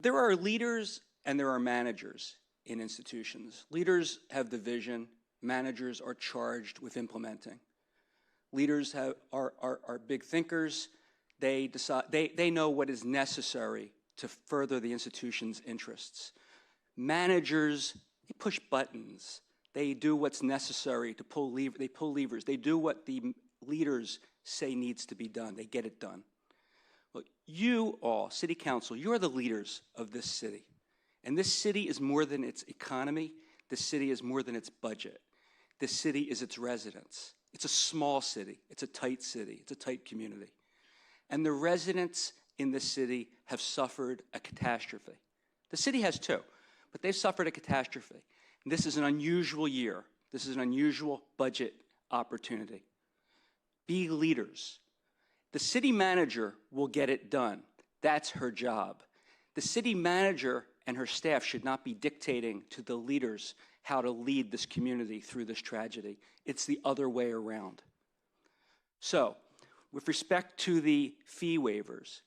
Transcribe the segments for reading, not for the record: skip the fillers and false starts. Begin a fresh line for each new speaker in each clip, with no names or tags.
There are leaders and there are managers in institutions. Leaders have the vision, managers are charged with implementing. Leaders are big thinkers. They know what is necessary to further the institution's interests. Managers, they push buttons. They do what's necessary to pull levers. They do what the leaders say needs to be done. They get it done. Well, you all, City Council, you're the leaders of this city. And this city is more than its economy. This city is more than its budget. This city is its residents. It's a small city. It's a tight city. It's a tight community. And the residents in this city have suffered a catastrophe. The city has too, but they've suffered a catastrophe. And this is an unusual year. This is an unusual budget opportunity. Be leaders. The city manager will get it done. That's her job. The city manager and her staff should not be dictating to the leaders how to lead this community through this tragedy. It's the other way around. So, with respect to the fee waivers,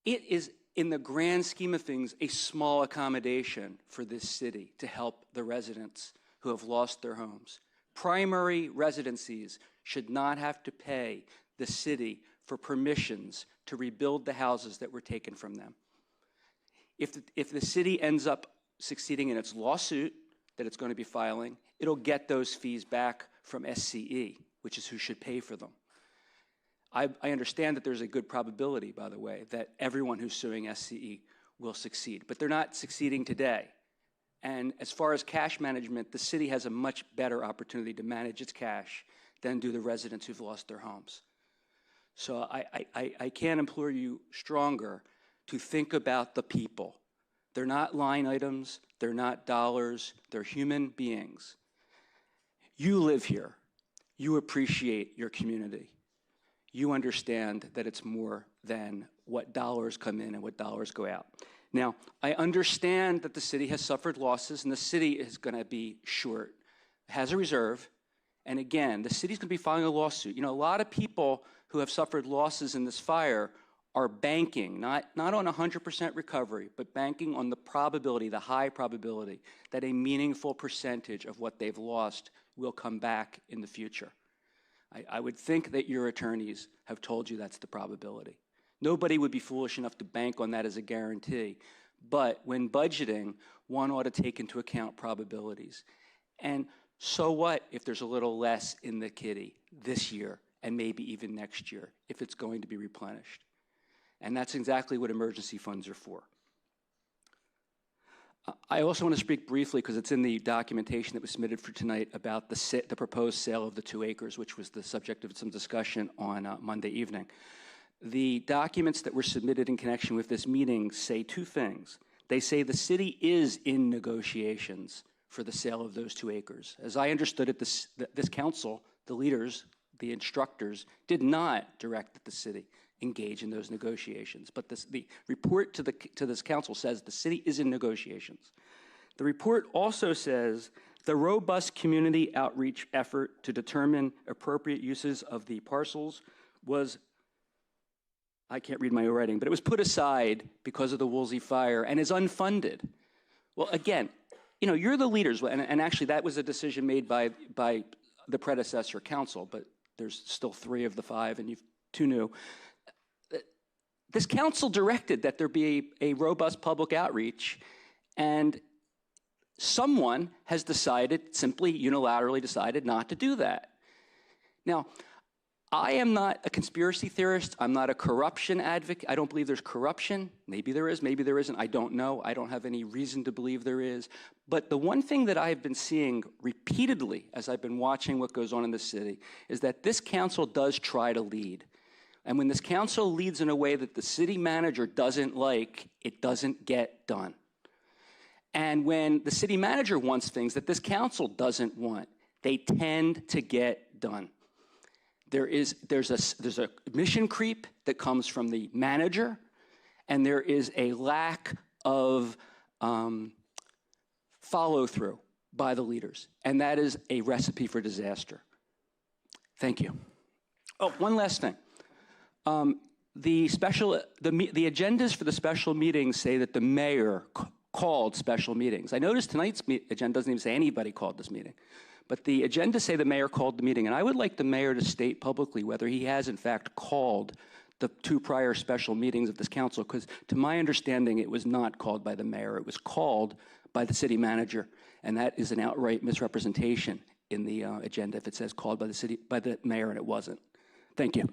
it is, in the grand scheme of things, a small accommodation for this city to help the residents who have lost their homes. Primary residencies should not have to pay the city for permissions to rebuild the houses that were taken from them. If the city ends up succeeding in its lawsuit that it's going to be filing, it'll get those fees back from SCE, which is who should pay for them. I understand that there's a good probability, by the way, that everyone who's suing SCE will succeed, but they're not succeeding today. And as far as cash management, the city has a much better opportunity to manage its cash than do the residents who've lost their homes. So I can't implore you stronger to think about the people. They're not line items, they're not dollars, they're human beings. You live here, you appreciate your community. You understand that it's more than what dollars come in and what dollars go out. Now, I understand that the city has suffered losses and the city is going to be short, has a reserve, and again, the city's going to be filing a lawsuit. You know, a lot of people who have suffered losses in this fire are banking, not on 100% recovery, but banking on the probability, the high probability, that a meaningful percentage of what they've lost will come back in the future. I would think that your attorneys have told you that's the probability. Nobody would be foolish enough to bank on that as a guarantee. But when budgeting, one ought to take into account probabilities. And so what if there's a little less in the kitty this year and maybe even next year if it's going to be replenished? And that's exactly what emergency funds are for. I also want to speak briefly, because it's in the documentation that was submitted for tonight, about the proposed sale of the 2 acres, which was the subject of some discussion on Monday evening. The documents that were submitted in connection with this meeting say 2 things. They say the city is in negotiations for the sale of those 2 acres. As I understood it, this council, the leaders, the instructors, did not direct that the city engage in those negotiations. But the report to this council says the city is in negotiations. The report also says the robust community outreach effort to determine appropriate uses of the parcels was, I can't read my own writing, but it was put aside because of the Woolsey fire and is unfunded. Well, again, you know, you're the leaders, and actually that was a decision made by the predecessor council, but there's still 3 of the 5 and you've 2 new. This council directed that there be a robust public outreach, and someone has decided, simply unilaterally decided, not to do that. Now, I am not a conspiracy theorist. I'm not a corruption advocate. I don't believe there's corruption. Maybe there is, maybe there isn't. I don't know. I don't have any reason to believe there is. But the one thing that I've been seeing repeatedly as I've been watching what goes on in the city is that this council does try to lead. And when this council leads in a way that the city manager doesn't like, it doesn't get done. And when the city manager wants things that this council doesn't want, they tend to get done. There's a mission creep that comes from the manager, and there is a lack of follow-through by the leaders. And that is a recipe for disaster. Thank you. Oh, one last thing. the agendas for the special meetings say that the mayor called special meetings. I noticed tonight's agenda doesn't even say anybody called this meeting. But the agenda say the mayor called the meeting, and I would like the mayor to state publicly whether he has in fact called the 2 prior special meetings of this council, because to my understanding, it was not called by the mayor. It was called by the city manager, and that is an outright misrepresentation in the agenda if it says called by the mayor and it wasn't. Thank you.